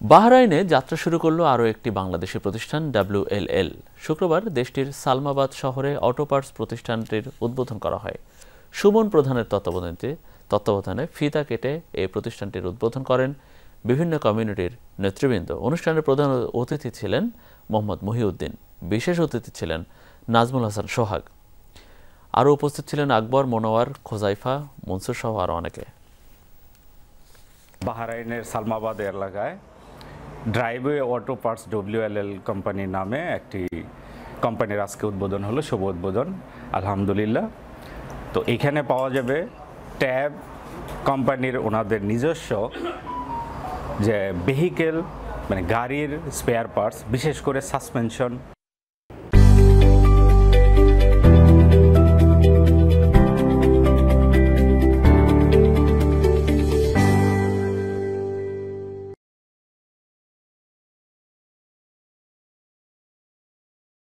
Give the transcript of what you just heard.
বাহরাইনে যাত্রা শুরু করলো আরও একটি বাংলাদেশি প্রতিষ্ঠান WLL। শুক্রবার দেশটির সালমাবাদ শহরে অটো পার্টস প্রতিষ্ঠানটির উদ্বোধন করা হয়। সুমন প্রধানের তত্ত্বাবধানে ফিতা কেটে এই প্রতিষ্ঠানটির উদ্বোধন করেন বিভিন্ন কমিউনিটির নেতৃবৃন্দ। অনুষ্ঠানের প্রধান অতিথি ছিলেন মোহাম্মদ মহিউদ্দিন, বিশেষ অতিথি ছিলেন নাজমুল হাসান সোহাগ। আরও উপস্থিত ছিলেন আকবর, মনোয়ার, খোজাইফা, মনসুর সহ আরও অনেকে। বাহরাইনের সালমাবাদ এলাকায় ড্রাইভওয়ে অটো পার্টস WLL কোম্পানির নামে একটি কোম্পানির আজকে উদ্বোধন হলো, শুভ উদ্বোধন আলহামদুলিল্লাহ। তো এখানে পাওয়া যাবে ট্যাব কোম্পানির ওনাদের নিজস্ব যে ভেহিকেল মানে গাড়ির স্পেয়ার পার্টস, বিশেষ করে সাসপেনশন